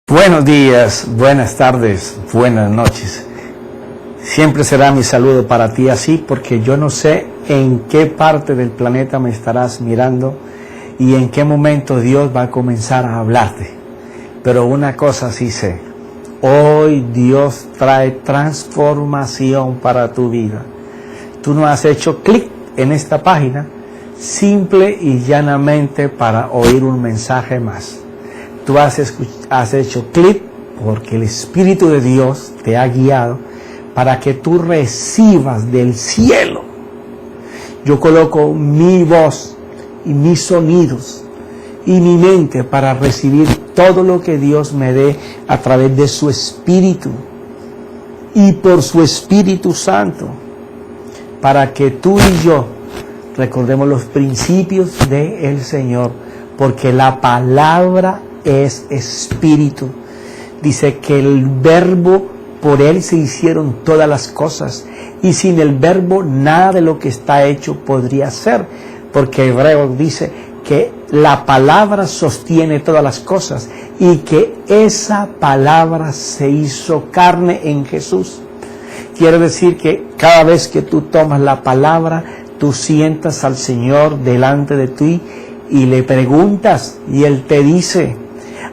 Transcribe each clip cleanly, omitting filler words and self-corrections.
Buenos días, buenas tardes, buenas noches. Siempre será mi saludo para ti así, porque yo no sé en qué parte del planeta me estarás mirando y en qué momento Dios va a comenzar a hablarte. Pero una cosa sí sé, hoy Dios trae transformación para tu vida. Tú no has hecho clic en esta página simple y llanamente para oír un mensaje más. Tú has hecho clic porque el Espíritu de Dios te ha guiado para que tú recibas del cielo. Yo coloco mi voz y mis sonidos y mi mente para recibir todo lo que Dios me dé a través de su Espíritu y por su Espíritu Santo, para que tú y yo recordemos los principios del Señor, porque la palabra es espíritu. Dice que el verbo, por él se hicieron todas las cosas, y sin el verbo nada de lo que está hecho podría ser, porque Hebreos dice que la palabra sostiene todas las cosas y que esa palabra se hizo carne en Jesús. Quiere decir que cada vez que tú tomas la palabra, tú sientas al Señor delante de ti y le preguntas y Él te dice,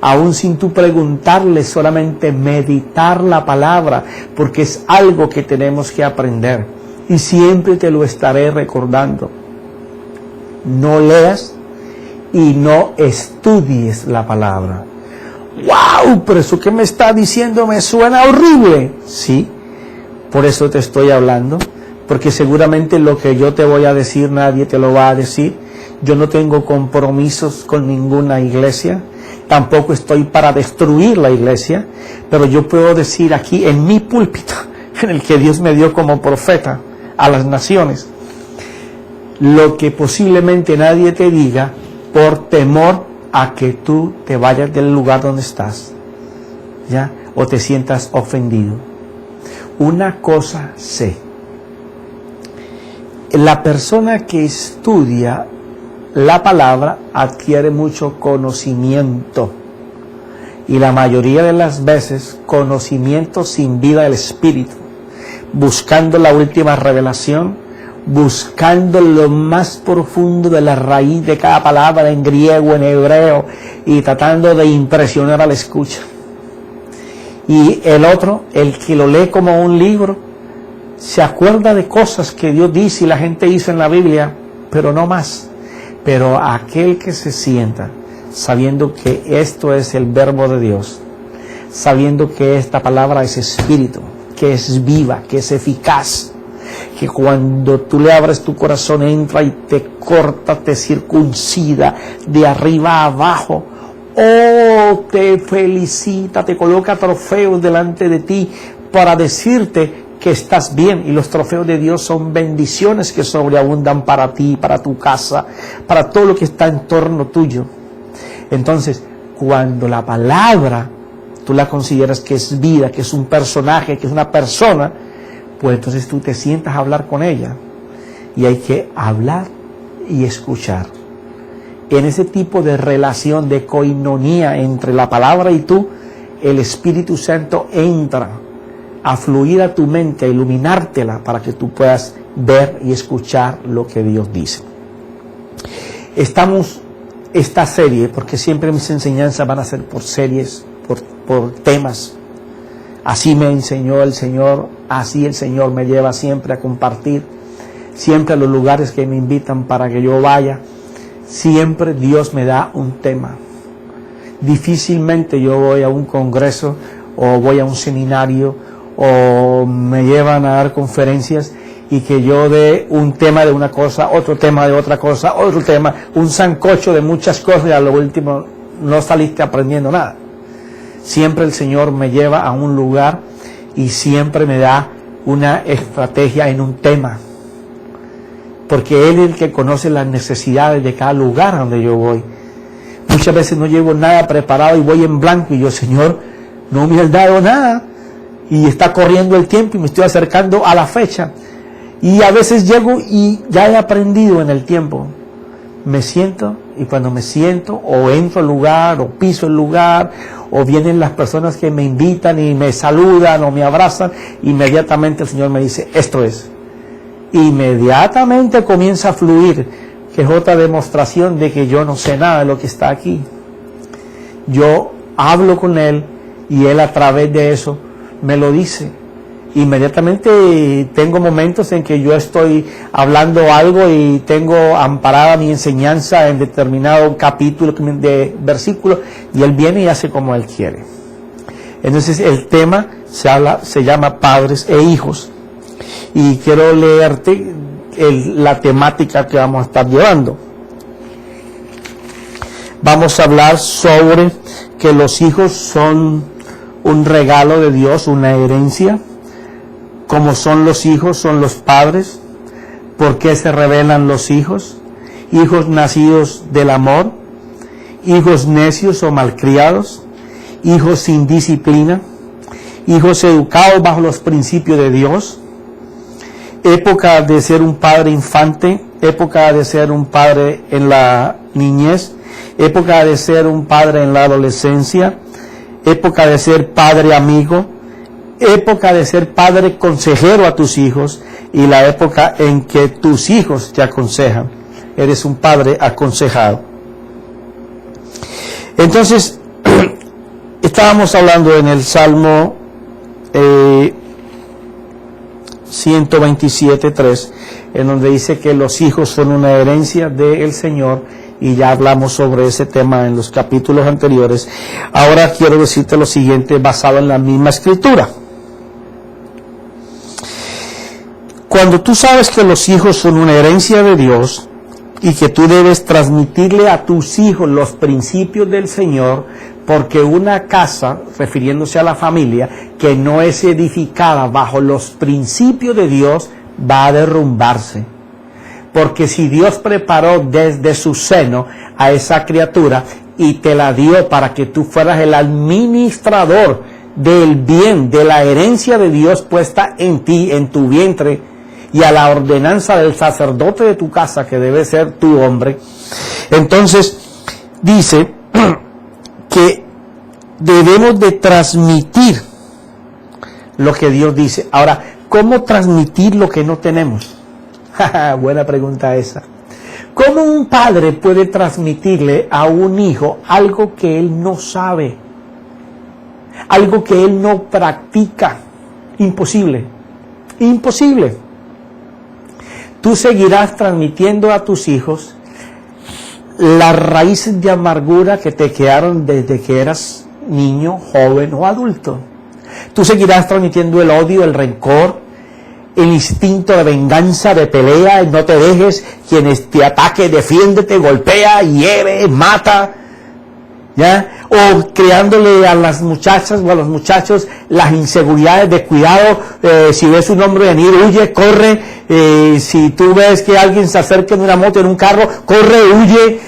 aún sin tú preguntarle, solamente meditar la palabra, porque es algo que tenemos que aprender. Y siempre te lo estaré recordando. No leas y no estudies la palabra. ¡Wow! Pero eso que me está diciendo me suena horrible. Sí, por eso te estoy hablando, porque seguramente lo que yo te voy a decir nadie te lo va a decir. Yo no tengo compromisos con ninguna iglesia. Tampoco estoy para destruir la iglesia, pero yo puedo decir aquí en mi púlpito, en el que Dios me dio como profeta a las naciones, lo que posiblemente nadie te diga por temor a que tú te vayas del lugar donde estás, ¿ya? O te sientas ofendido. Una cosa sé, la persona que estudia la palabra adquiere mucho conocimiento, y la mayoría de las veces conocimiento sin vida del Espíritu, buscando la última revelación, buscando lo más profundo de la raíz de cada palabra en griego, en hebreo, y tratando de impresionar al escucha. Y el otro, el que lo lee como un libro, se acuerda de cosas que Dios dice y la gente hizo en la Biblia, pero no más. Pero aquel que se sienta sabiendo que esto es el verbo de Dios, sabiendo que esta palabra es espíritu, que es viva, que es eficaz, que cuando tú le abres tu corazón entra y te corta, te circuncida de arriba a abajo, oh, te felicita, te coloca trofeos delante de ti para decirte que estás bien, y los trofeos de Dios son bendiciones que sobreabundan para ti, para tu casa, para todo lo que está en torno tuyo. Entonces, cuando la palabra tú la consideras que es vida, que es un personaje, que es una persona, pues entonces tú te sientas a hablar con ella, y hay que hablar y escuchar. En ese tipo de relación de coinonía entre la palabra y tú, el Espíritu Santo entra a fluir a tu mente, a iluminártela para que tú puedas ver y escuchar lo que Dios dice. Estamos esta serie, porque siempre mis enseñanzas van a ser por series, por temas. Así me enseñó el Señor, así el Señor me lleva siempre a compartir, siempre a los lugares que me invitan para que yo vaya, siempre Dios me da un tema. Difícilmente yo voy a un congreso o voy a un seminario o me llevan a dar conferencias y que yo dé un tema de una cosa, otro tema de otra cosa, otro tema, un sancocho de muchas cosas, y a lo último no saliste aprendiendo nada. Siempre el Señor me lleva a un lugar y siempre me da una estrategia en un tema, porque Él es el que conoce las necesidades de cada lugar a donde yo voy. Muchas veces no llevo nada preparado y voy en blanco, y yo, Señor, no me has dado nada, y está corriendo el tiempo y me estoy acercando a la fecha, y a veces llego y ya he aprendido en el tiempo. Me siento, y cuando me siento o entro al lugar o piso el lugar o vienen las personas que me invitan y me saludan o me abrazan, inmediatamente el Señor me dice, esto es. Inmediatamente comienza a fluir, que es otra demostración de que yo no sé nada de lo que está aquí. Yo hablo con Él y Él a través de eso me lo dice. Inmediatamente tengo momentos en que yo estoy hablando algo y tengo amparada mi enseñanza en determinado capítulo de versículo, y Él viene y hace como Él quiere. Entonces el tema se llama padres e hijos, y quiero leerte la temática que vamos a estar llevando. Vamos a hablar sobre que los hijos son un regalo de Dios, una herencia. Como son los hijos, son los padres. ¿Por qué se revelan los hijos? Hijos nacidos del amor, hijos necios o malcriados, hijos sin disciplina, hijos educados bajo los principios de Dios, época de ser un padre infante, época de ser un padre en la niñez, época de ser un padre en la adolescencia, época de ser padre amigo, época de ser padre consejero a tus hijos, y la época en que tus hijos te aconsejan. Eres un padre aconsejado. Entonces, estábamos hablando en el Salmo 127:3, en donde dice que los hijos son una herencia del Señor, y ya hablamos sobre ese tema en los capítulos anteriores. Ahora quiero decirte lo siguiente, basado en la misma escritura. Cuando tú sabes que los hijos son una herencia de Dios y que tú debes transmitirle a tus hijos los principios del Señor, porque una casa, refiriéndose a la familia, que no es edificada bajo los principios de Dios, va a derrumbarse. Porque si Dios preparó desde su seno a esa criatura y te la dio para que tú fueras el administrador del bien, de la herencia de Dios puesta en ti, en tu vientre, y a la ordenanza del sacerdote de tu casa, que debe ser tu hombre, entonces dice que debemos de transmitir lo que Dios dice. Ahora, ¿cómo transmitir lo que no tenemos? Buena pregunta esa. ¿Cómo un padre puede transmitirle a un hijo algo que él no sabe? Algo que él no practica. Imposible. Imposible. Tú seguirás transmitiendo a tus hijos las raíces de amargura que te quedaron desde que eras niño, joven o adulto. Tú seguirás transmitiendo el odio, el rencor, el instinto de venganza, de pelea, no te dejes, quienes te ataque, defiéndete, golpea, hiere, mata, ¿ya? O creándole a las muchachas o a los muchachos las inseguridades de cuidado, si ves un hombre venir, huye, corre, si tú ves que alguien se acerca en una moto, en un carro, corre, huye,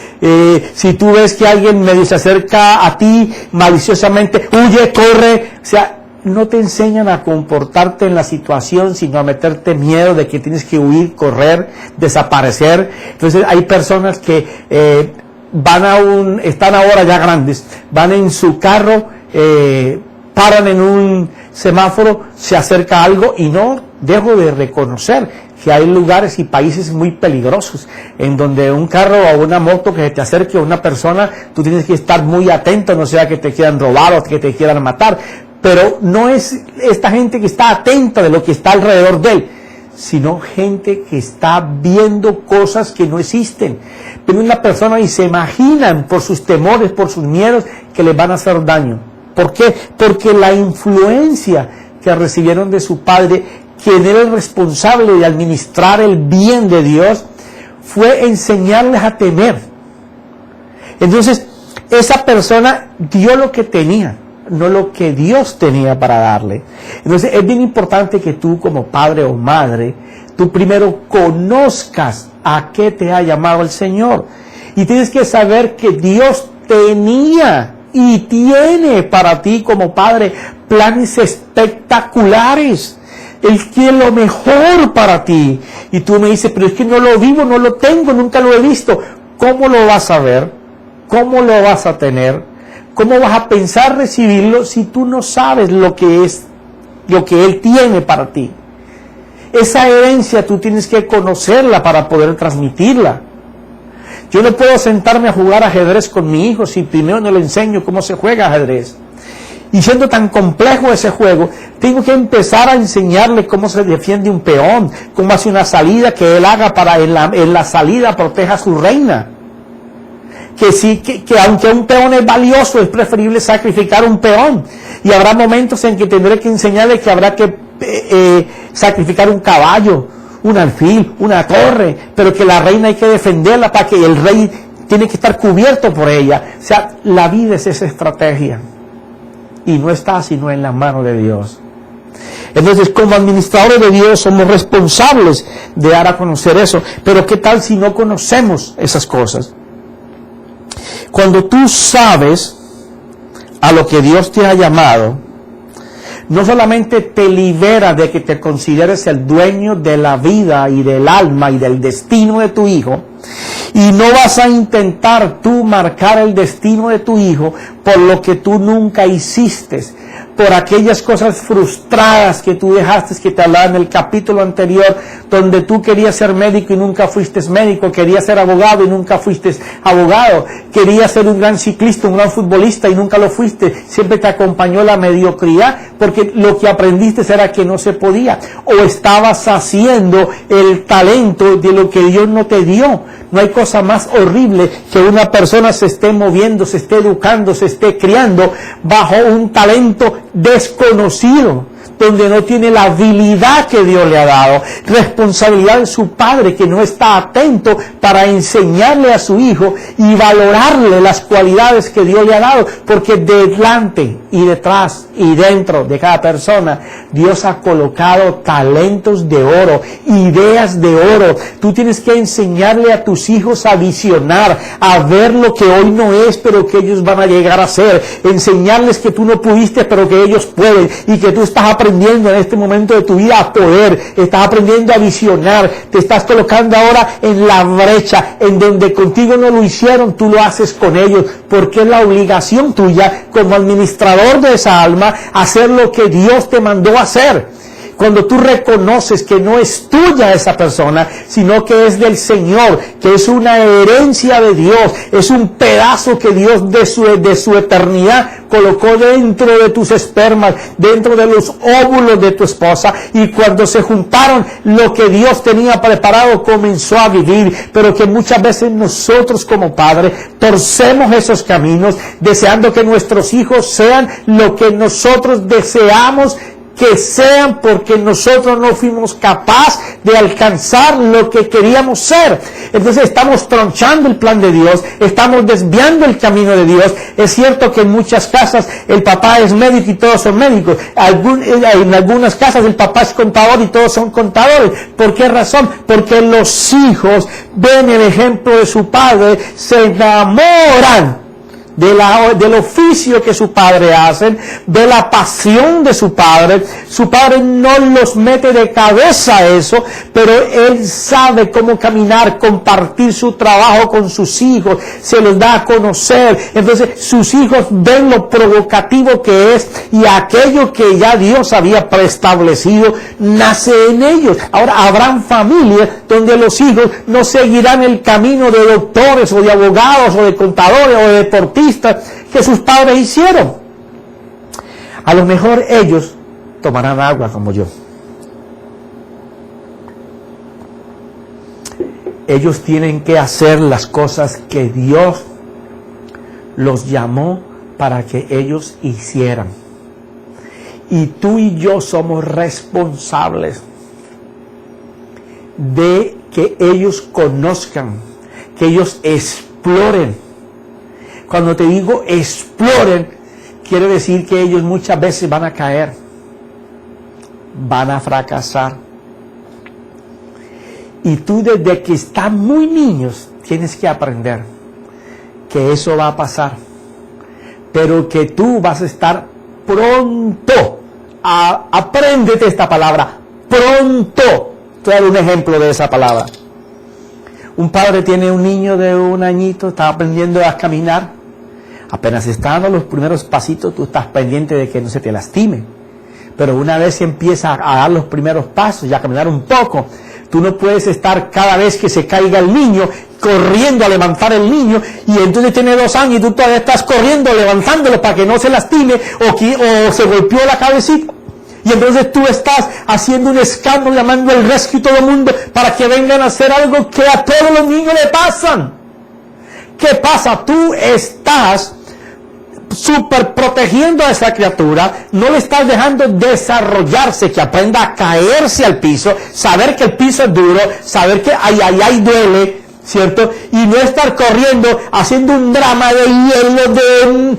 si tú ves que alguien medio se acerca a ti maliciosamente, huye, corre. O sea, no te enseñan a comportarte en la situación, sino a meterte miedo de que tienes que huir, correr, desaparecer. Entonces hay personas que están ahora ya grandes, van en su carro, paran en un semáforo, se acerca algo y no dejo de reconocer que hay lugares y países muy peligrosos en donde un carro o una moto que te acerque a una persona, tú tienes que estar muy atento, no sea que te quieran robar o que te quieran matar. Pero no es esta gente que está atenta de lo que está alrededor de él, sino gente que está viendo cosas que no existen. Pero una persona y se imaginan por sus temores, por sus miedos, que les van a hacer daño. ¿Por qué? Porque la influencia que recibieron de su padre, quien era el responsable de administrar el bien de Dios, fue enseñarles a temer. Entonces, esa persona dio lo que tenía, no lo que Dios tenía para darle. Entonces es bien importante que tú como padre o madre, tú primero conozcas a qué te ha llamado el Señor. Y tienes que saber que Dios tenía y tiene para ti como padre planes espectaculares. Él quiere lo mejor para ti. Y tú me dices, pero es que no lo vivo, no lo tengo, nunca lo he visto. ¿Cómo lo vas a ver? ¿Cómo lo vas a tener? ¿Cómo vas a pensar recibirlo si tú no sabes lo que Él tiene para ti? Esa herencia tú tienes que conocerla para poder transmitirla. Yo no puedo sentarme a jugar ajedrez con mi hijo si primero no le enseño cómo se juega ajedrez. Y siendo tan complejo ese juego, tengo que empezar a enseñarle cómo se defiende un peón, cómo hace una salida, que él haga para en la salida proteja a su reina. Que aunque un peón es valioso, es preferible sacrificar un peón. Y habrá momentos en que tendré que enseñarle que habrá que sacrificar un caballo, un alfil, una torre, pero que la reina hay que defenderla para que el rey tiene que estar cubierto por ella. O sea, la vida es esa estrategia. Y no está sino en la mano de Dios. Entonces, como administradores de Dios, somos responsables de dar a conocer eso. Pero ¿qué tal si no conocemos esas cosas? Cuando tú sabes a lo que Dios te ha llamado, no solamente te libera de que te consideres el dueño de la vida y del alma y del destino de tu hijo, y no vas a intentar tú marcar el destino de tu hijo por lo que tú nunca hiciste, por aquellas cosas frustradas que tú dejaste, que te hablaba en el capítulo anterior, donde tú querías ser médico y nunca fuiste médico, querías ser abogado y nunca fuiste abogado, querías ser un gran ciclista, un gran futbolista y nunca lo fuiste, siempre te acompañó la mediocridad, porque lo que aprendiste era que no se podía, o estabas haciendo el talento de lo que Dios no te dio. No hay cosa más horrible que una persona se esté moviendo, se esté educando, se esté criando bajo un talento desconocido, donde no tiene la habilidad que Dios le ha dado, responsabilidad de su padre que no está atento para enseñarle a su hijo y valorarle las cualidades que Dios le ha dado, porque delante y detrás y dentro de cada persona Dios ha colocado talentos de oro, ideas de oro. Tú tienes que enseñarle a tus hijos a visionar, a ver lo que hoy no es, pero que ellos van a llegar a ser, enseñarles que tú no pudiste, pero que ellos pueden, y que tú estás aprendiendo en este momento de tu vida a poder, estás aprendiendo a visionar, te estás colocando ahora en la brecha, en donde contigo no lo hicieron, tú lo haces con ellos, porque es la obligación tuya como administrador de esa alma, hacer lo que Dios te mandó a hacer. Cuando tú reconoces que no es tuya esa persona, sino que es del Señor, que es una herencia de Dios, es un pedazo que Dios de su eternidad colocó dentro de tus espermas, dentro de los óvulos de tu esposa, y cuando se juntaron, lo que Dios tenía preparado comenzó a vivir, pero que muchas veces nosotros como padres torcemos esos caminos, deseando que nuestros hijos sean lo que nosotros deseamos que sean, porque nosotros no fuimos capaces de alcanzar lo que queríamos ser. Entonces estamos tronchando el plan de Dios, estamos desviando el camino de Dios. Es cierto que en muchas casas el papá es médico y todos son médicos. En algunas casas el papá es contador y todos son contadores. ¿Por qué razón? Porque los hijos ven el ejemplo de su padre, se enamoran del oficio que su padre hace, de la pasión de su padre no los mete de cabeza a eso, pero él sabe cómo caminar, compartir su trabajo con sus hijos, se los da a conocer. Entonces sus hijos ven lo provocativo que es, y aquello que ya Dios había preestablecido nace en ellos. Ahora habrán familias donde los hijos no seguirán el camino de doctores o de abogados o de contadores o de deportistas que sus padres hicieron. A lo mejor ellos tomarán agua como yo. Ellos tienen que hacer las cosas que Dios los llamó para que ellos hicieran. Y tú y yo somos responsables de que ellos conozcan, que ellos exploren. Cuando te digo exploren, quiere decir que ellos muchas veces van a caer, van a fracasar. Y tú desde que están muy niños tienes que aprender que eso va a pasar, pero que tú vas a estar pronto. Apréndete esta palabra, pronto. Te voy a dar un ejemplo de esa palabra. Un padre tiene un niño de 1 añito, está aprendiendo a caminar. Apenas está dando los primeros pasitos, tú estás pendiente de que no se te lastime. Pero una vez empieza a dar los primeros pasos y a caminar un poco, tú no puedes estar cada vez que se caiga el niño corriendo a levantar el niño, y entonces tiene 2 años y tú todavía estás corriendo levantándolo para que no se lastime o se golpeó la cabecita. Y entonces tú estás haciendo un escándalo, llamando al rescue y todo el mundo para que vengan a hacer algo que a todos los niños le pasan. ¿Qué pasa? Tú estás súper protegiendo a esa criatura, no le estás dejando desarrollarse, que aprenda a caerse al piso, saber que el piso es duro, saber que ay duele, ¿cierto? Y no estar corriendo, haciendo un drama de hielo, de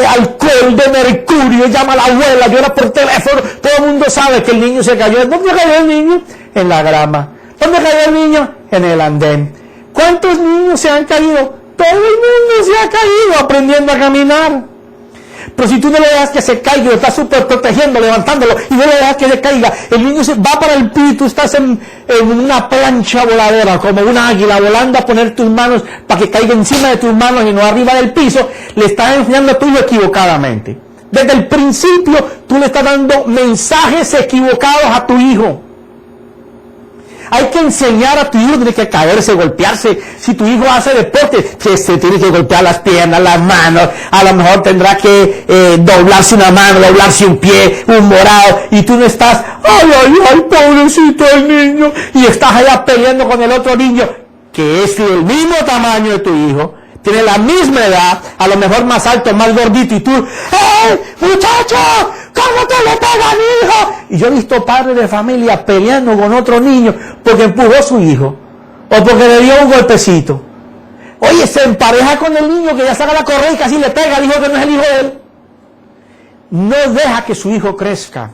alcohol, de mercurio, llama a la abuela, llora por teléfono, todo el mundo sabe que el niño se cayó. ¿Dónde cayó el niño? En la grama. ¿Dónde cayó el niño? En el andén. ¿Cuántos niños se han caído? Todo el mundo se ha caído aprendiendo a caminar. Pero si tú no le dejas que se caiga, lo estás súper protegiendo, levantándolo, y no le dejas que se caiga, el niño se va para el piso y tú estás en una plancha voladora, como un águila, volando a poner tus manos para que caiga encima de tus manos y no arriba del piso. Le estás enseñando a tu hijo equivocadamente. Desde el principio, tú le estás dando mensajes equivocados a tu hijo. Hay que enseñar a tu hijo, tiene que caerse, golpearse. Si tu hijo hace deporte, que se tiene que golpear las piernas, las manos, a lo mejor tendrá que doblarse una mano, doblarse un pie, un morado, y tú no estás, ay, pobrecito el niño, y estás allá peleando con el otro niño, que es del mismo tamaño de tu hijo, tiene la misma edad, a lo mejor más alto, más gordito, y tú, ¡hey, muchacho! ¿Cómo te le pega a mi hijo? Y yo he visto padres de familia peleando con otro niño porque empujó a su hijo, o porque le dio un golpecito. Oye, se empareja con el niño que ya saca la correa y casi le pega al hijo que no es el hijo de él. No deja que su hijo crezca.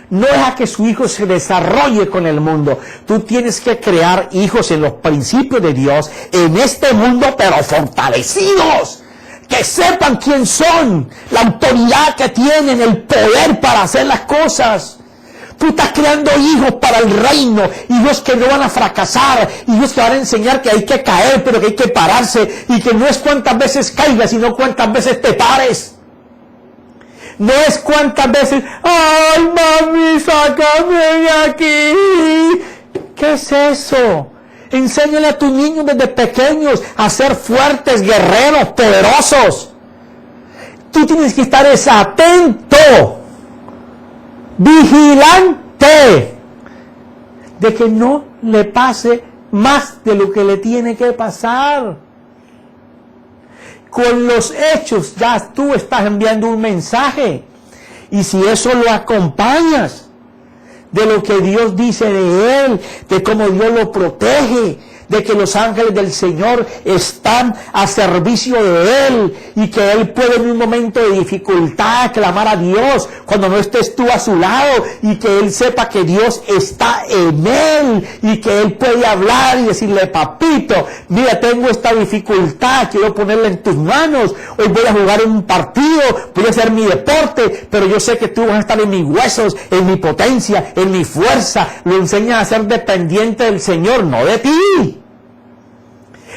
No deja que su hijo se desarrolle con el mundo. Tú tienes que crear hijos en los principios de Dios, en este mundo, pero fortalecidos. Que sepan quién son, la autoridad que tienen, el poder para hacer las cosas. Tú estás creando hijos para el reino, hijos que no van a fracasar, hijos que van a enseñar que hay que caer, pero que hay que pararse, y que no es cuántas veces caigas, sino cuántas veces te pares. No es cuántas veces, ¡ay, mami, sácame de aquí! ¿Qué es eso? Enséñale a tus niños desde pequeños a ser fuertes, guerreros, poderosos. Tú tienes que estar atento, vigilante, de que no le pase más de lo que le tiene que pasar. Con los hechos ya tú estás enviando un mensaje, y si eso lo acompañas de lo que Dios dice de él, de cómo Dios lo protege, de que los ángeles del Señor están a servicio de él, y que él puede en un momento de dificultad clamar a Dios cuando no estés tú a su lado, y que él sepa que Dios está en él, y que él puede hablar y decirle: papito, mira, tengo esta dificultad, quiero ponerla en tus manos, hoy voy a jugar un partido, voy a hacer mi deporte, pero yo sé que tú vas a estar en mis huesos, en mi potencia, en mi fuerza. Lo enseñas a ser dependiente del Señor, no de ti.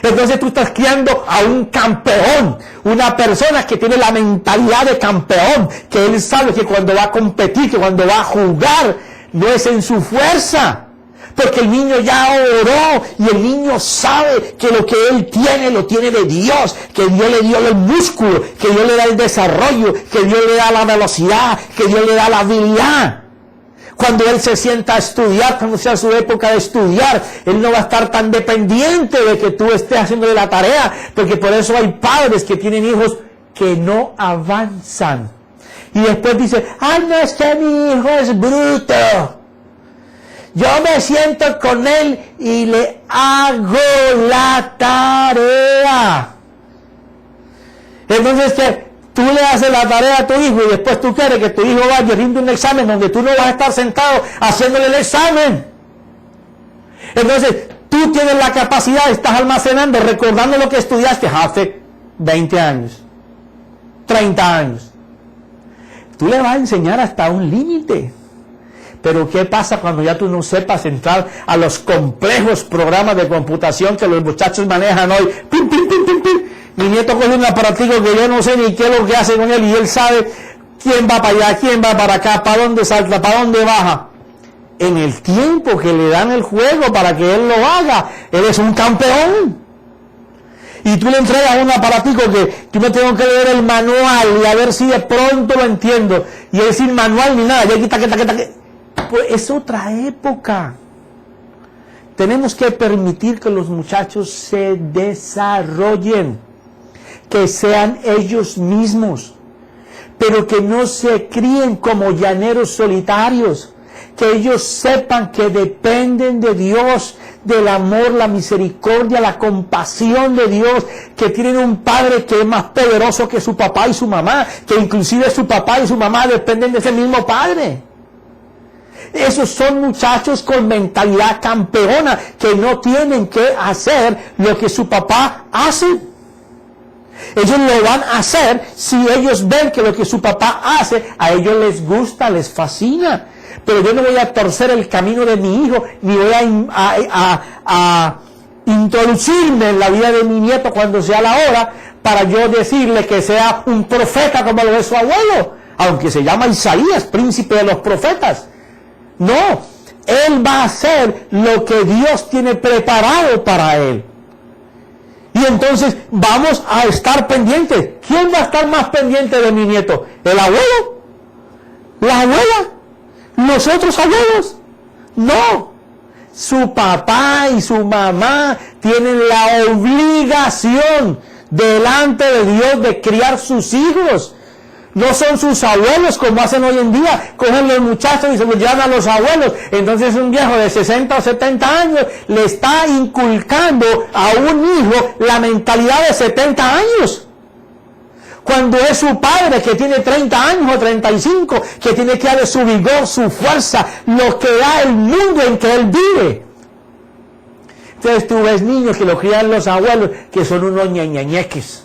Entonces tú estás criando a un campeón, una persona que tiene la mentalidad de campeón, que él sabe que cuando va a competir, que cuando va a jugar, no es en su fuerza, porque el niño ya oró, y el niño sabe que lo que él tiene, lo tiene de Dios, que Dios le dio el músculo, que Dios le da el desarrollo, que Dios le da la velocidad, que Dios le da la habilidad. Cuando él se sienta a estudiar, cuando sea su época de estudiar, él no va a estar tan dependiente de que tú estés haciéndole la tarea, porque por eso hay padres que tienen hijos que no avanzan. Y después dice: no, es que mi hijo es bruto. Yo me siento con él y le hago la tarea. Entonces, ¿qué? Tú le haces la tarea a tu hijo, y después tú quieres que tu hijo vaya y rinde un examen donde tú no vas a estar sentado haciéndole el examen. Entonces, tú tienes la capacidad, estás almacenando, recordando lo que estudiaste hace 20 años, 30 años. Tú le vas a enseñar hasta un límite. Pero ¿qué pasa cuando ya tú no sepas entrar a los complejos programas de computación que los muchachos manejan hoy? ¡Pim, pim, pim, pim, pim! Mi nieto coge un aparatico que yo no sé ni qué es lo que hace con él, y él sabe quién va para allá, quién va para acá, para dónde salta, para dónde baja. En el tiempo que le dan el juego para que él lo haga, él es un campeón. Y tú le entregas un aparatico que yo me tengo que leer el manual y a ver si de pronto lo entiendo. Y es sin manual ni nada. Pues es otra época. Tenemos que permitir que los muchachos se desarrollen, que sean ellos mismos, pero que no se críen como llaneros solitarios, que ellos sepan que dependen de Dios, del amor, la misericordia, la compasión de Dios, que tienen un padre que es más poderoso que su papá y su mamá, que inclusive su papá y su mamá dependen de ese mismo padre. Esos son muchachos con mentalidad campeona, que no tienen que hacer lo que su papá hace. Ellos lo van a hacer si ellos ven que lo que su papá hace a ellos les gusta, les fascina. Pero yo no voy a torcer el camino de mi hijo, ni voy a introducirme en la vida de mi nieto cuando sea la hora, para yo decirle que sea un profeta como lo es su abuelo, aunque se llama Isaías, príncipe de los profetas. No, él va a hacer lo que Dios tiene preparado para él. Y entonces vamos a estar pendientes. ¿Quién va a estar más pendiente de mi nieto? ¿El abuelo? ¿La abuela? ¿Los otros abuelos? No. Su papá y su mamá tienen la obligación delante de Dios de criar sus hijos. No son sus abuelos como hacen hoy en día. Cogen los muchachos y se los llevan a los abuelos. Entonces un viejo de 60 o 70 años le está inculcando a un hijo la mentalidad de 70 años. Cuando es su padre que tiene 30 años o 35, que tiene que darle su vigor, su fuerza, lo que da el mundo en que él vive. Entonces tú ves niños que lo crían los abuelos, que son unos ñeñeñeques.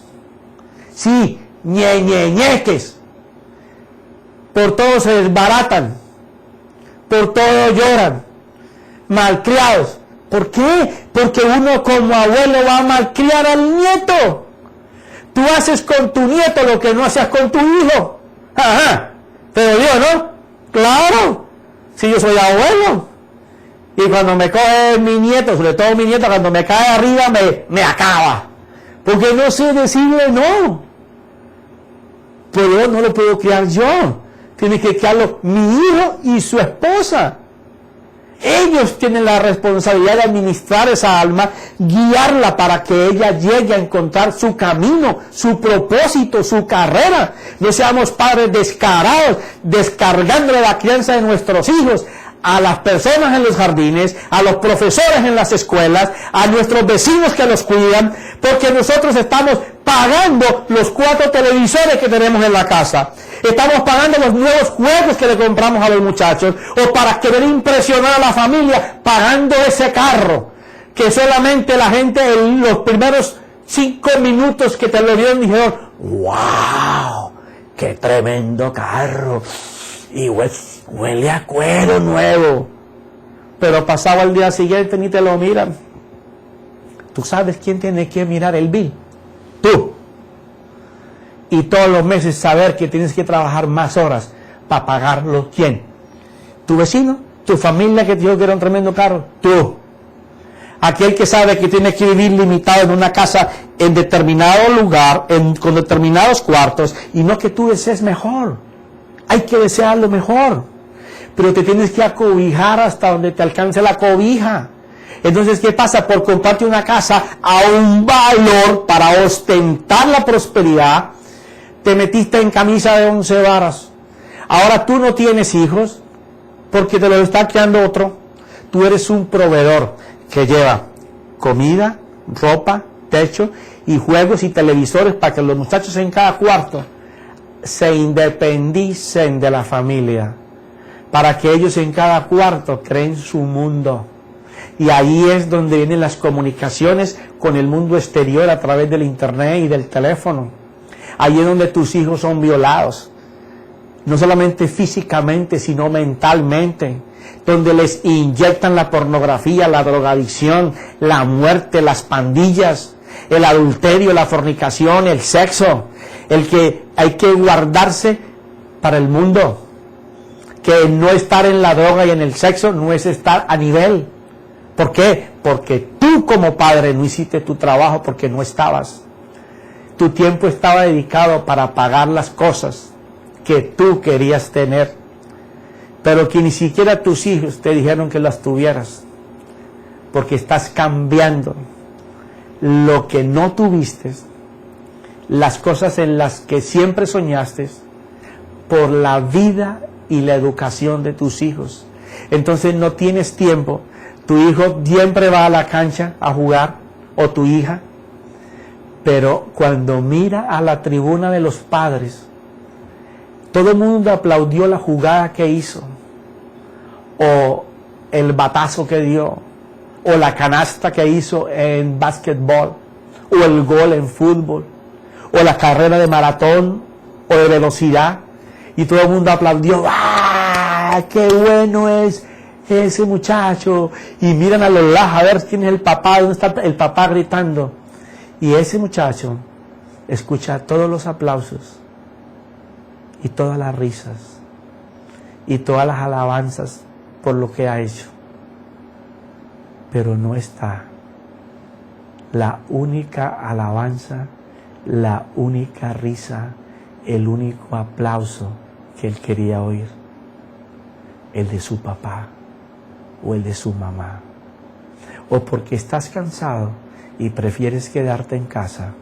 Sí, ñeñeñeques. Por todo se desbaratan, por todo lloran, malcriados. ¿Por qué? Porque uno como abuelo va a malcriar al nieto. Tú haces con tu nieto lo que no hacías con tu hijo. Ajá, pero yo no. Claro, si yo soy abuelo. Y cuando me coge mi nieto, sobre todo mi nieto, cuando me cae arriba me acaba. Porque no sé decirle no. Pero yo no lo puedo criar yo. Tiene que criarlo mi hijo y su esposa. Ellos tienen la responsabilidad de administrar esa alma, guiarla para que ella llegue a encontrar su camino, su propósito, su carrera. No seamos padres descarados, descargándole la crianza de nuestros hijos a las personas en los jardines, a los profesores en las escuelas, a nuestros vecinos que los cuidan, porque nosotros estamos pagando los 4 televisores que tenemos en la casa. Estamos pagando los nuevos juegos que le compramos a los muchachos, o para querer impresionar a la familia, pagando ese carro, que solamente la gente en los primeros 5 minutos que te lo dieron dijeron, ¡wow! ¡Qué tremendo carro! Y huele a cuero nuevo. Pero pasado al día siguiente ni te lo miran. ¿Tú sabes quién tiene que mirar el bill? Tú. Y todos los meses saber que tienes que trabajar más horas para pagarlo. ¿Quién? ¿Tu vecino? ¿Tu familia que te dijo que era un tremendo carro? Tú. Aquel que sabe que tiene que vivir limitado en una casa en determinado lugar, con determinados cuartos, y no que tú desees mejor. Hay que desear lo mejor. Pero te tienes que acobijar hasta donde te alcance la cobija. Entonces, ¿qué pasa? Por comprarte una casa a un valor para ostentar la prosperidad, te metiste en camisa de 11 varas. Ahora tú no tienes hijos porque te lo está criando otro. Tú eres un proveedor que lleva comida, ropa, techo y juegos y televisores para que los muchachos en cada cuarto se independicen de la familia, para que ellos en cada cuarto creen su mundo. Y ahí es donde vienen las comunicaciones con el mundo exterior a través del internet y del teléfono. Ahí es donde tus hijos son violados, no solamente físicamente, sino mentalmente, donde les inyectan la pornografía, la drogadicción, la muerte, las pandillas. el adulterio, la fornicación, el sexo, el que hay que guardarse para el mundo, que no estar en la droga y en el sexo no es estar a nivel. ¿Por qué? Porque tú como padre no hiciste tu trabajo porque no estabas. Tu tiempo estaba dedicado para pagar las cosas que tú querías tener, pero que ni siquiera tus hijos te dijeron que las tuvieras, porque estás cambiando lo que no tuviste, las cosas en las que siempre soñaste, por la vida y la educación de tus hijos. Entonces no tienes tiempo. Tu hijo siempre va a la cancha a jugar, o tu hija, pero cuando mira a la tribuna de los padres, todo el mundo aplaudió la jugada que hizo, o el batazo que dio, o la canasta que hizo en básquetbol, o el gol en fútbol, o la carrera de maratón o de velocidad, y todo el mundo aplaudió. ¡Ah! ¡Qué bueno es ese muchacho! Y miran a los lados a ver quién es el papá, dónde está el papá gritando. Y ese muchacho escucha todos los aplausos y todas las risas y todas las alabanzas por lo que ha hecho. Pero no está la única alabanza, la única risa, el único aplauso que él quería oír, el de su papá o el de su mamá. O porque estás cansado y prefieres quedarte en casa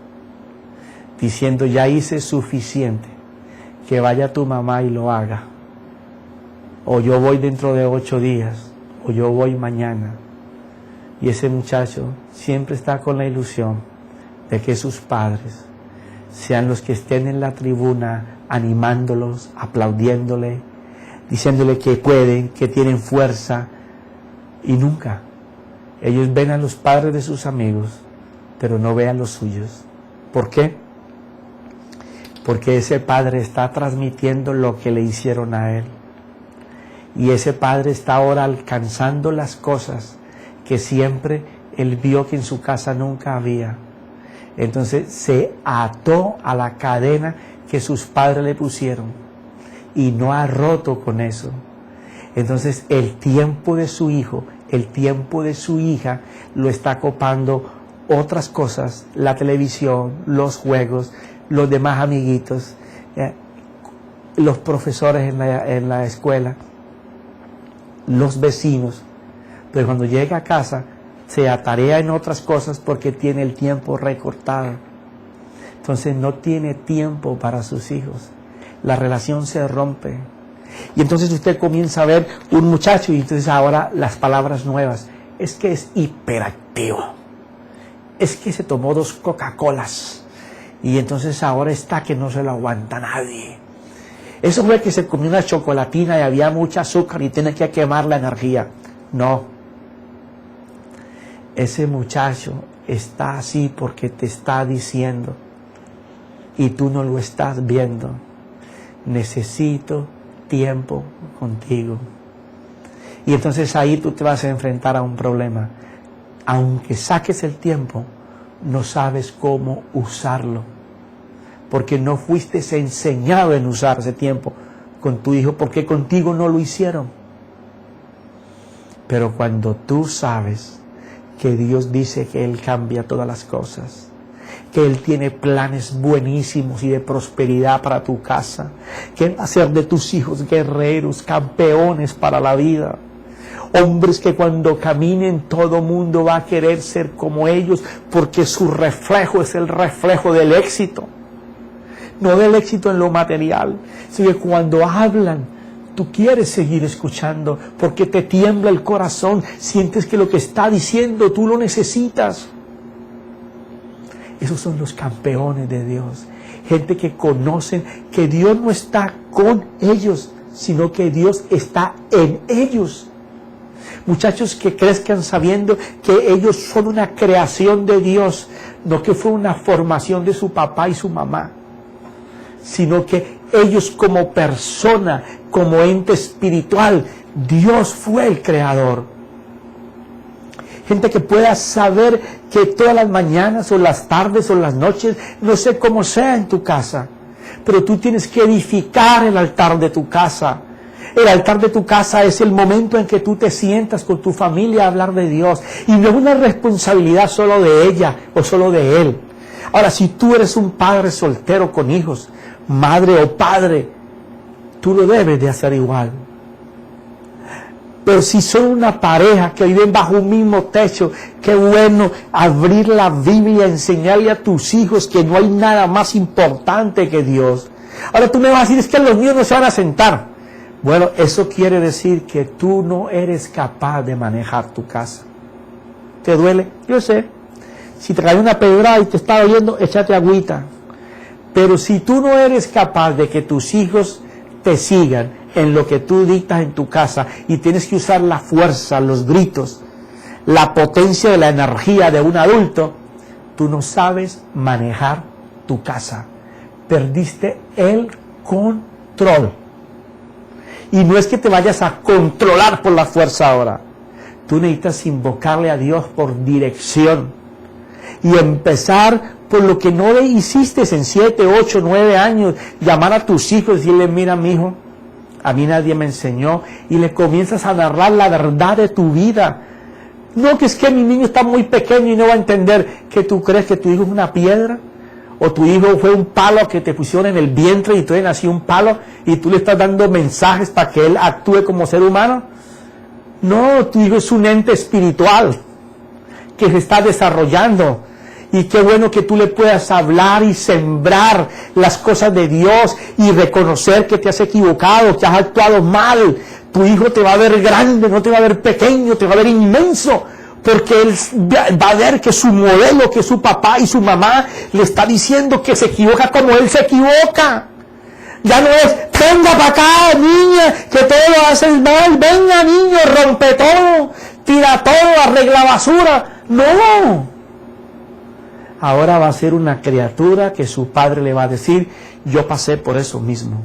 diciendo ya hice suficiente, que vaya tu mamá y lo haga, o yo voy dentro de 8 días, o yo voy mañana. Y ese muchacho siempre está con la ilusión de que sus padres sean los que estén en la tribuna animándolos, aplaudiéndole, diciéndole que pueden, que tienen fuerza, y nunca. Ellos ven a los padres de sus amigos, pero no ven a los suyos. ¿Por qué? Porque ese padre está transmitiendo lo que le hicieron a él. Y ese padre está ahora alcanzando las cosas que siempre él vio que en su casa nunca había. Entonces se ató a la cadena que sus padres le pusieron y no ha roto con eso. Entonces el tiempo de su hijo, el tiempo de su hija lo está copando otras cosas, la televisión, los juegos, los demás amiguitos, los profesores en la escuela, los vecinos. Pero cuando llega a casa se atarea en otras cosas porque tiene el tiempo recortado. Entonces no tiene tiempo para sus hijos. La relación se rompe. Y entonces usted comienza a ver un muchacho y entonces ahora las palabras nuevas. Es que es hiperactivo. Es que se tomó 2 Coca-Colas. Y entonces ahora está que no se lo aguanta nadie. Eso fue que se comió una chocolatina y había mucha azúcar y tiene que quemar la energía. No. Ese muchacho está así porque te está diciendo y tú no lo estás viendo. Necesito tiempo contigo. Y entonces ahí tú te vas a enfrentar a un problema. Aunque saques el tiempo, no sabes cómo usarlo. Porque no fuiste enseñado en usar ese tiempo con tu hijo, porque contigo no lo hicieron. Pero cuando tú sabes que Dios dice que Él cambia todas las cosas, que Él tiene planes buenísimos y de prosperidad para tu casa, que Él va a hacer de tus hijos guerreros, campeones para la vida, hombres que cuando caminen todo mundo va a querer ser como ellos, porque su reflejo es el reflejo del éxito, no del éxito en lo material, sino que cuando hablan, tú quieres seguir escuchando, porque te tiembla el corazón, sientes que lo que está diciendo tú lo necesitas. Esos son los campeones de Dios, gente que conocen que Dios no está con ellos, sino que Dios está en ellos. Muchachos que crezcan sabiendo que ellos son una creación de Dios, no que fue una formación de su papá y su mamá, sino que ellos como persona, como ente espiritual, Dios fue el creador. gente que pueda saber que todas las mañanas o las tardes o las noches, no sé cómo sea en tu casa, pero tú tienes que edificar el altar de tu casa. El altar de tu casa es el momento en que tú te sientas con tu familia a hablar de Dios. Y no es una responsabilidad solo de ella o solo de él. Ahora, si tú eres un padre soltero con hijos, madre o padre, tú lo debes de hacer igual. Pero si son una pareja que viven bajo un mismo techo, qué bueno abrir la Biblia, enseñarle a tus hijos que no hay nada más importante que Dios. Ahora tú me vas a decir, es que los niños no se van a sentar. Bueno, eso quiere decir que tú no eres capaz de manejar tu casa. ¿Te duele? Yo sé. Si te cae una pedrada y te está doliendo, échate agüita. Pero si tú no eres capaz de que tus hijos te sigan en lo que tú dictas en tu casa y tienes que usar la fuerza, los gritos, la potencia de la energía de un adulto, tú no sabes manejar tu casa. Perdiste el control. Y no es que te vayas a controlar por la fuerza ahora. Tú necesitas invocarle a Dios por dirección. Y empezar por lo que no le hiciste en 7, 8, 9 años. Llamar a tus hijos y decirle, mira, mijo, a mí nadie me enseñó. Y le comienzas a narrar la verdad de tu vida. No, que es que mi niño está muy pequeño y no va a entender que tú crees que tu hijo es una piedra. O tu hijo fue un palo que te pusieron en el vientre y entonces nació un palo y tú le estás dando mensajes para que él actúe como ser humano. No, tu hijo es un ente espiritual que se está desarrollando. Y qué bueno que tú le puedas hablar y sembrar las cosas de Dios y reconocer que te has equivocado, que has actuado mal. Tu hijo te va a ver grande, no te va a ver pequeño, te va a ver inmenso. Porque él va a ver que su modelo, que su papá y su mamá le está diciendo que se equivoca como él se equivoca. Ya no es, venga para acá, niña, que todo lo haces mal, venga niño, rompe todo, tira todo, arregla basura. No. Ahora va a ser una criatura que su padre le va a decir, yo pasé por eso mismo.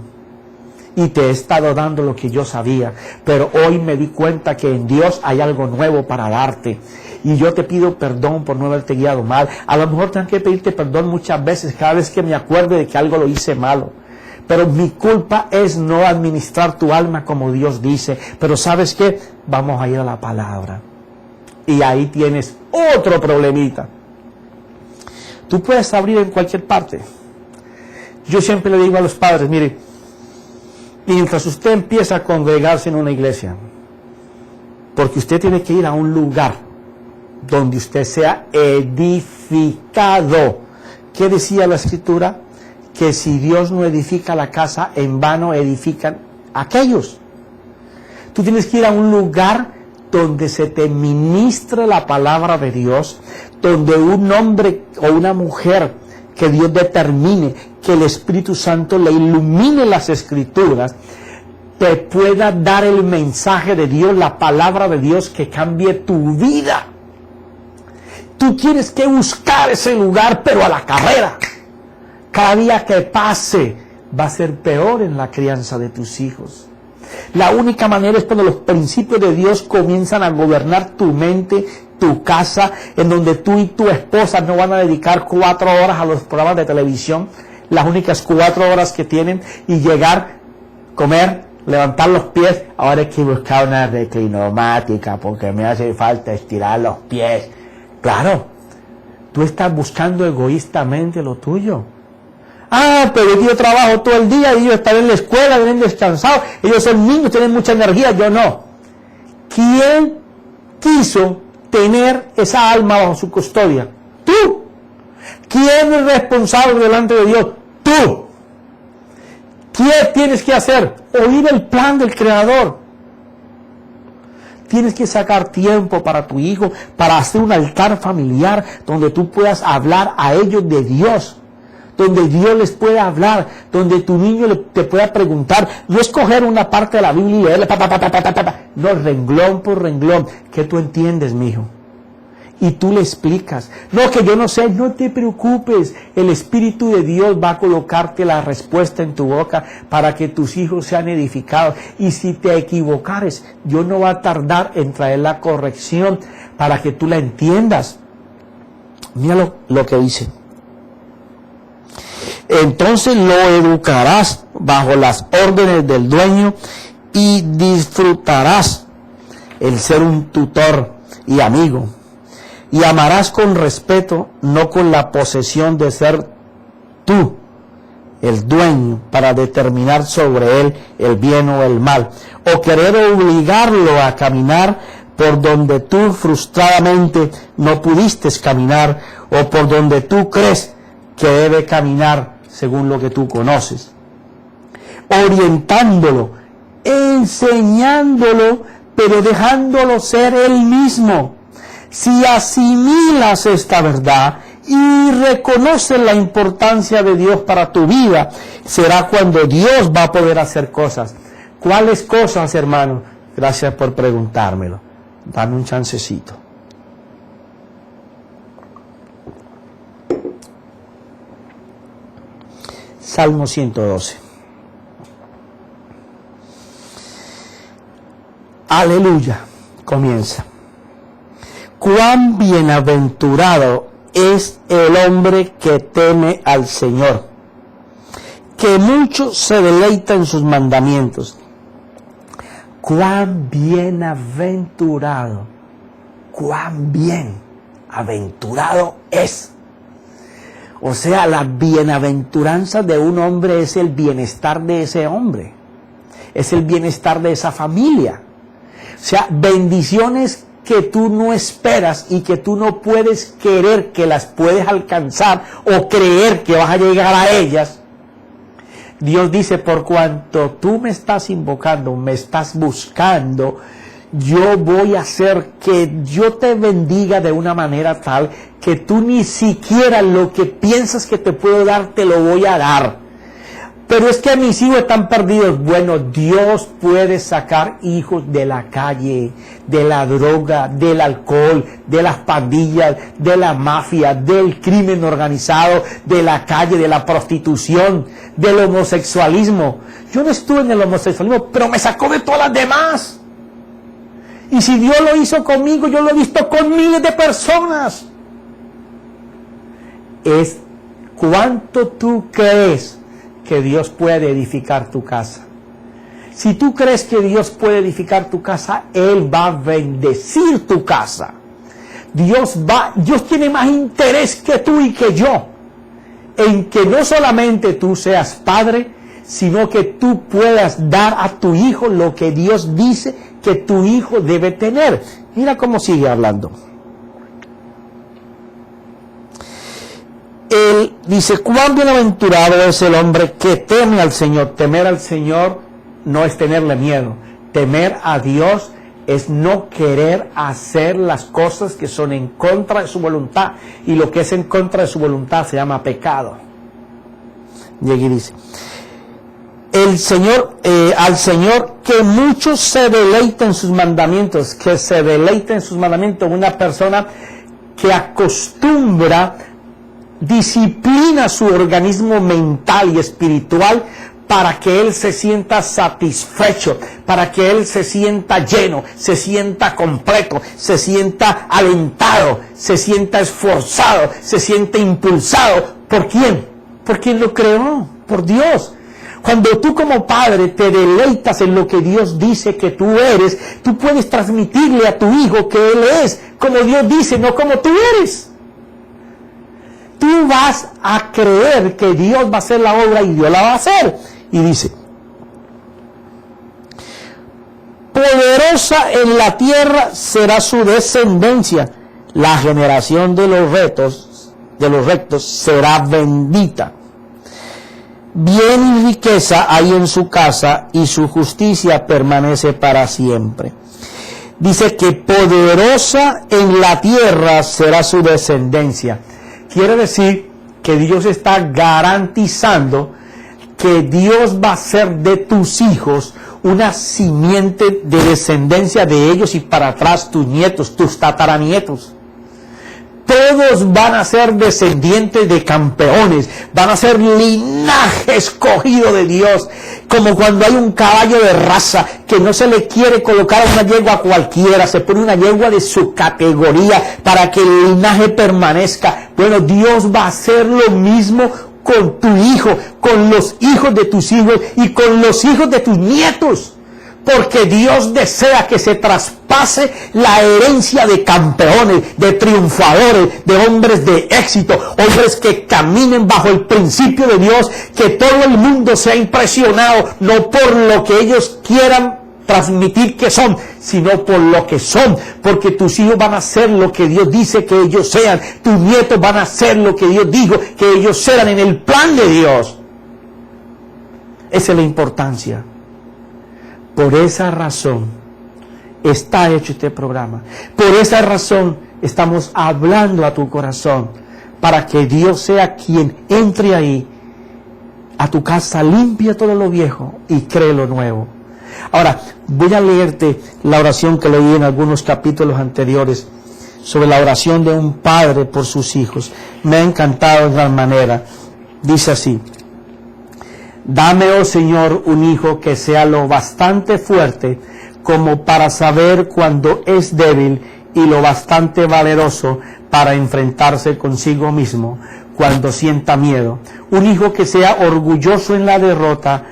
Y te he estado dando lo que yo sabía, pero hoy me di cuenta que en Dios hay algo nuevo para darte. Y yo te pido perdón por no haberte guiado mal. A lo mejor tengo que pedirte perdón muchas veces, cada vez que me acuerde de que algo lo hice malo. Pero mi culpa es no administrar tu alma como Dios dice. Pero ¿sabes qué? Vamos a ir a la palabra. Y ahí tienes otro problemita. Tú puedes abrir en cualquier parte. Yo siempre le digo a los padres, mire, mientras usted empieza a congregarse en una iglesia, porque usted tiene que ir a un lugar donde usted sea edificado. ¿Qué decía la Escritura? Que si Dios no edifica la casa, en vano edifican aquellos. Tú tienes que ir a un lugar donde se te ministre la palabra de Dios, donde un hombre o una mujer que Dios determine, que el Espíritu Santo le ilumine las Escrituras, te pueda dar el mensaje de Dios, la palabra de Dios que cambie tu vida. Tú tienes que buscar ese lugar, pero a la carrera. Cada día que pase va a ser peor en la crianza de tus hijos. La única manera es cuando los principios de Dios comienzan a gobernar tu mente, tu casa, en donde tú y tu esposa no van a dedicar 4 horas a los programas de televisión, las únicas 4 horas que tienen, y llegar, comer, levantar los pies. Ahora hay que buscar una reclinomática porque me hace falta estirar los pies. Claro, tú estás buscando egoístamente lo tuyo. Ah, pero yo trabajo todo el día y ellos están en la escuela, vienen descansados, ellos son niños, tienen mucha energía, yo no. ¿Quién quiso tener esa alma bajo su custodia? Tú. ¿Quién es responsable delante de Dios? Tú. ¿Qué tienes que hacer? Oír el plan del Creador. Tienes que sacar tiempo para tu hijo, para hacer un altar familiar donde tú puedas hablar a ellos de Dios, donde Dios les pueda hablar, donde tu niño te pueda preguntar. No escoger una parte de la Biblia y leerla, no, renglón por renglón. ¿Qué tú entiendes, mijo? Y tú le explicas, no, que yo no sé, no te preocupes, el Espíritu de Dios va a colocarte la respuesta en tu boca para que tus hijos sean edificados. Y si te equivocares, Dios no va a tardar en traer la corrección para que tú la entiendas. Mira lo que dice. Entonces lo educarás bajo las órdenes del dueño y disfrutarás el ser un tutor y amigo. Y amarás con respeto, no con la posesión de ser tú el dueño para determinar sobre él el bien o el mal, o querer obligarlo a caminar por donde tú frustradamente no pudiste caminar, o por donde tú crees que debe caminar según lo que tú conoces. Orientándolo, enseñándolo, pero dejándolo ser él mismo. Si asimilas esta verdad y reconoces la importancia de Dios para tu vida, será cuando Dios va a poder hacer cosas. ¿Cuáles cosas, hermano? Gracias por preguntármelo. Dame un chancecito. Salmo 112. Aleluya. Comienza. Cuán bienaventurado es el hombre que teme al Señor, que mucho se deleita en sus mandamientos. Cuán bienaventurado, cuán bienaventurado es. O sea, la bienaventuranza de un hombre es el bienestar de ese hombre, es el bienestar de esa familia. O sea, bendiciones que tú no esperas y que tú no puedes querer que las puedes alcanzar o creer que vas a llegar a ellas. Dios dice, por cuanto tú me estás invocando, me estás buscando, yo voy a hacer que yo te bendiga de una manera tal que tú ni siquiera lo que piensas que te puedo dar, te lo voy a dar. Pero es que mis hijos están perdidos. Bueno, Dios puede sacar hijos de la calle, de la droga, del alcohol, de las pandillas, de la mafia, del crimen organizado, de la calle, de la prostitución, del homosexualismo. Yo no estuve en el homosexualismo, pero me sacó de todas las demás. Y si Dios lo hizo conmigo, yo lo he visto con miles de personas. Es cuánto tú crees que Dios puede edificar tu casa. Si tú crees que Dios puede edificar tu casa, Él va a bendecir tu casa. Dios tiene más interés que tú y que yo en que no solamente tú seas padre, sino que tú puedas dar a tu hijo lo que Dios dice que tu hijo debe tener. Mira cómo sigue hablando. Él dice, cuán bienaventurado es el hombre que teme al Señor. Temer al Señor no es tenerle miedo. Temer a Dios es no querer hacer las cosas que son en contra de su voluntad. Y lo que es en contra de su voluntad se llama pecado. Y aquí dice, al Señor que mucho se deleita en sus mandamientos. Que se deleita en sus mandamientos. Una persona que acostumbra, disciplina su organismo mental y espiritual para que él se sienta satisfecho, para que él se sienta lleno, se sienta completo, se sienta alentado, se sienta esforzado, se sienta impulsado. ¿Por quién? ¿Por quién lo creó? Por Dios. Cuando tú como padre te deleitas en lo que Dios dice que tú eres, tú puedes transmitirle a tu hijo que él es como Dios dice, no como tú eres. Tú vas a creer que Dios va a hacer la obra y Dios la va a hacer. Y dice, poderosa en la tierra será su descendencia, la generación de los rectos será bendita. Bien y riqueza hay en su casa y su justicia permanece para siempre. Dice que poderosa en la tierra será su descendencia. Quiere decir que Dios está garantizando que Dios va a hacer de tus hijos una simiente de descendencia de ellos y para atrás tus nietos, tus tataranietos. todos van a ser descendientes de campeones, van a ser linaje escogido de Dios, como cuando hay un caballo de raza que no se le quiere colocar a una yegua cualquiera, se pone una yegua de su categoría para que el linaje permanezca. Bueno, Dios va a hacer lo mismo con tu hijo, con los hijos de tus hijos y con los hijos de tus nietos. Porque Dios desea que se traspase la herencia de campeones, de triunfadores, de hombres de éxito, hombres que caminen bajo el principio de Dios, que todo el mundo sea impresionado, no por lo que ellos quieran transmitir que son, sino por lo que son, porque tus hijos van a ser lo que Dios dice que ellos sean, tus nietos van a ser lo que Dios dijo que ellos sean en el plan de Dios. Esa es la importancia. Por esa razón está hecho este programa. Por esa razón estamos hablando a tu corazón, para que Dios sea quien entre ahí a tu casa, limpia todo lo viejo y cree lo nuevo. Ahora, voy a leerte la oración que leí en algunos capítulos anteriores sobre la oración de un padre por sus hijos. Me ha encantado de gran manera. Dice así: dame, oh Señor, un hijo que sea lo bastante fuerte como para saber cuando es débil y lo bastante valeroso para enfrentarse consigo mismo cuando sienta miedo. Un hijo que sea orgulloso en la derrota,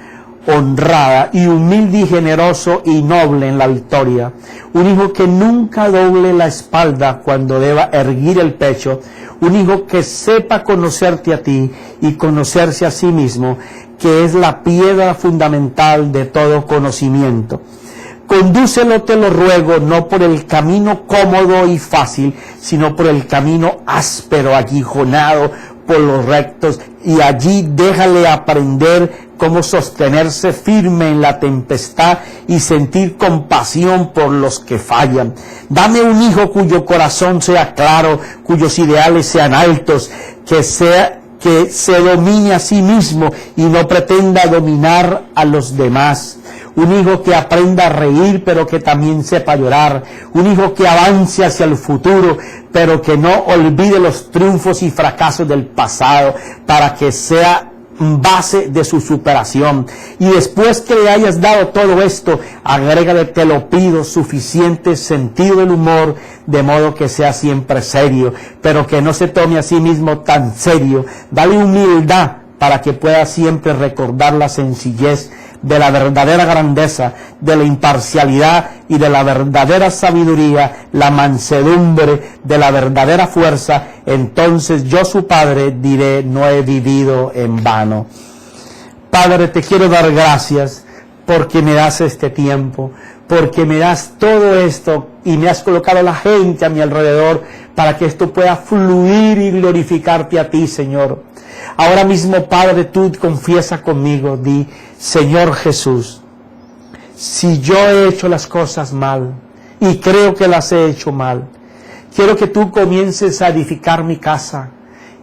honrada y humilde y generoso y noble en la victoria. Un hijo que nunca doble la espalda cuando deba erguir el pecho. Un hijo que sepa conocerte a ti y conocerse a sí mismo, que es la piedra fundamental de todo conocimiento. Condúcelo, te lo ruego, no por el camino cómodo y fácil, sino por el camino áspero, aguijonado, por los rectos, y allí déjale aprender cómo sostenerse firme en la tempestad y sentir compasión por los que fallan. Dame un hijo cuyo corazón sea claro, cuyos ideales sean altos, que se domine a sí mismo y no pretenda dominar a los demás. Un hijo que aprenda a reír, pero que también sepa llorar. Un hijo que avance hacia el futuro, pero que no olvide los triunfos y fracasos del pasado, para que sea base de su superación. Y después que le hayas dado todo esto, agrégale, te lo pido, suficiente sentido del humor, de modo que sea siempre serio, pero que no se tome a sí mismo tan serio. Dale humildad para que pueda siempre recordar la sencillez de la verdadera grandeza, de la imparcialidad y de la verdadera sabiduría, la mansedumbre de la verdadera fuerza. Entonces yo, su padre, diré: no he vivido en vano. Padre, te quiero dar gracias porque me das este tiempo, porque me das todo esto y me has colocado la gente a mi alrededor para que esto pueda fluir y glorificarte a ti, Señor. Ahora mismo, Padre, tú confiesa conmigo, di: Señor Jesús, si yo he hecho las cosas mal, y creo que las he hecho mal, quiero que tú comiences a edificar mi casa,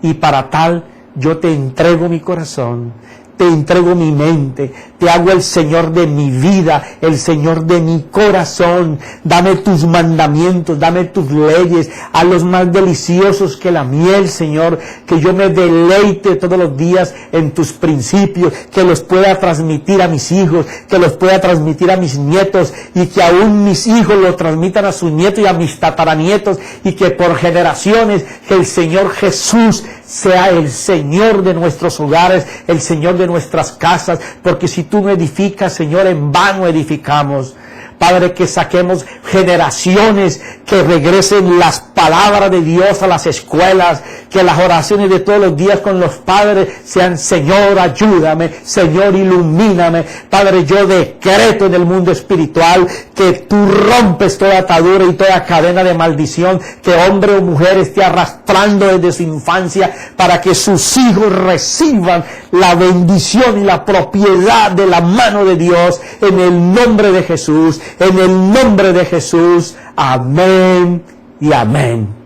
y para tal yo te entrego mi corazón, te entrego mi mente, te hago el Señor de mi vida, el Señor de mi corazón. Dame tus mandamientos, dame tus leyes, a los más deliciosos que la miel, Señor, que yo me deleite todos los días en tus principios, que los pueda transmitir a mis hijos, que los pueda transmitir a mis nietos, y que aún mis hijos lo transmitan a sus nietos y a mis tataranietos, y que por generaciones, que el Señor Jesús sea el Señor de nuestros hogares, el Señor de nuestras casas, porque si tú no edificas, Señor, en vano edificamos. Padre, que saquemos generaciones, que regresen las palabras de Dios a las escuelas, que las oraciones de todos los días con los padres sean: Señor, ayúdame, Señor, ilumíname. Padre, yo decreto en el mundo espiritual que tú rompes toda atadura y toda cadena de maldición que hombre o mujer esté arrastrando desde su infancia, para que sus hijos reciban la bendición y la propiedad de la mano de Dios, en el nombre de Jesús. En el nombre de Jesús, amén y amén.